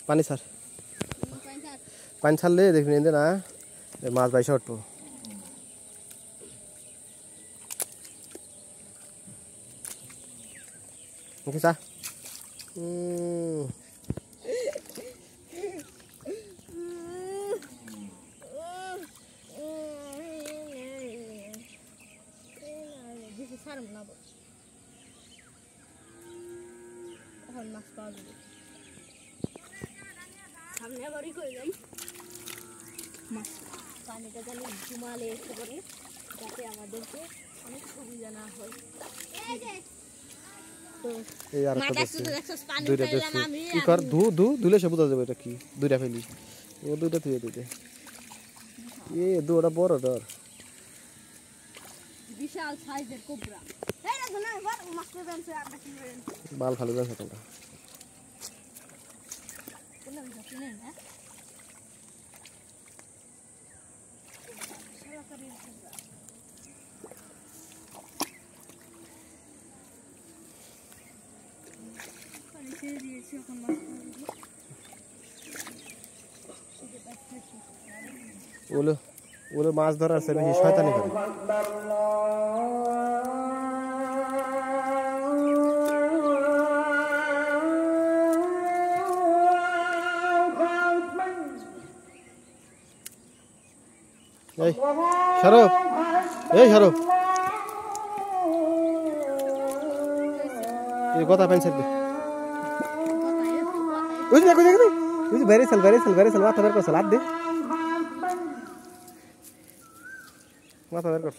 পানি ছাড় পানি ছাড়লে দেখবি এতে না মাছ বাইসা উঠবো ওকে চা মাছ পাওয়া যাবে সামনে আবারই করে যাই মাছ পানিটা জানি ঘুমালে এসে করে যাতে আমাদেরকে অনেক সুবিধা না হয় তো কি কর ধুলে সে বোঝা যাবে এটা কি দুইটা ফেলি ও দুইটা তুই দিতে দুটা বড় ধর বিশাল সাইজের কোবরা বাল ফালে যাচ্ছে তোমরা ওগুলো মাছ ধরার সে বেশি শয়তানি করে এই শারফ এই কথা পেন্সিল দে ওই দেখো ওই বেরে চল মাথা বের করছ লাদ দে মাথা বের করছ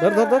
ধর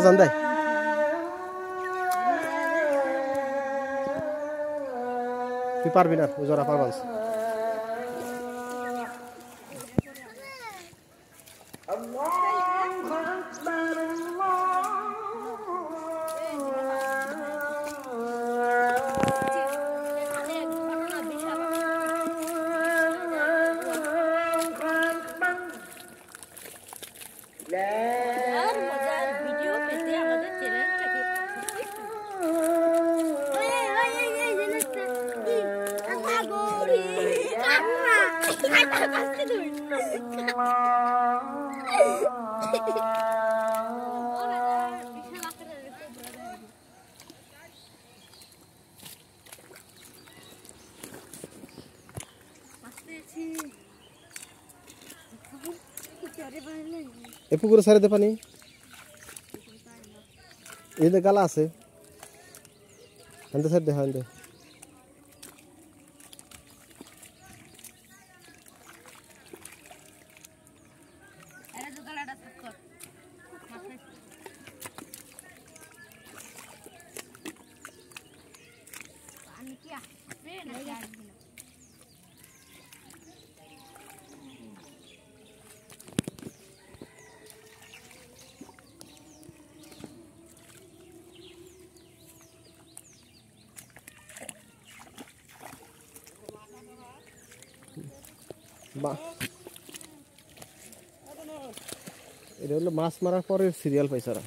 আজান দেয় তুই পারবি না ওই জোড়া পারবাস এ পুকুরে ছাড়ে দে পানি এই যে গালা আছে হান্দে ছাড় দে হান্দে এটা হলো মাছ মারার পরের সিরিয়াল পাইছারা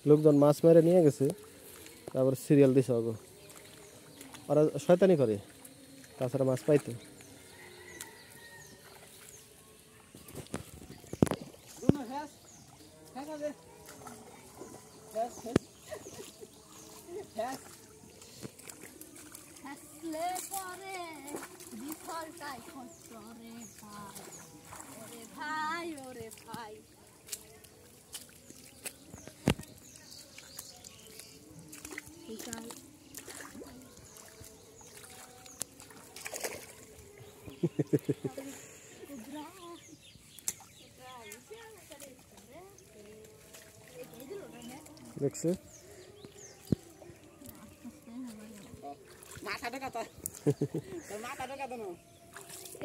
লোকজন মাছ মেরে নিয়ে গেছে তারপর সিরিয়াল দিছে ওগো ওরা শয়তানি করে তাছাড়া মাছ পাইতো হাসলে পরে বিফলটাই কষ্ট রে ভাই ওরে ভাই ওরে ভাই দেখছে মাথাটা কাটা মাথাটা কাটা না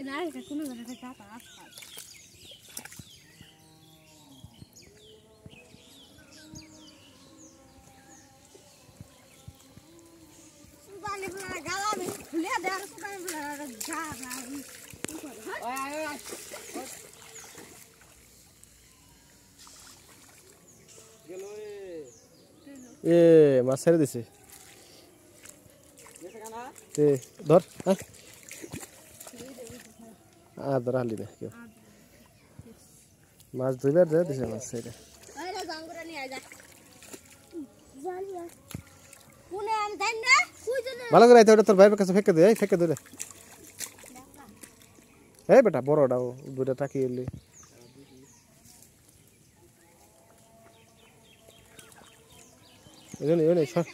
না এটা কোনো জায়গায় কাটা আসছে সুবানি বলা গালা আমি খুলে দেওয়ার সুবানি বলা গালা ওই আয় ওই গেল এ মাছ ছেড়ে দিছে গেছে কানা এ ধর ধর হালি না কেউ মাছ ধুইবার দিয়ে দিছে মাছ ছেড়ে আরে জাঙ্গুরা নিয়ে যা জালিয়া কোনে আমি দেন না কুইজনে ভালো করে আইতে ওটা তোর ভাইয়ের কাছে ফেকে দে এই ফেকে দে রে এই বেটা বড়টাও দুইটা টাকি এলি এই সর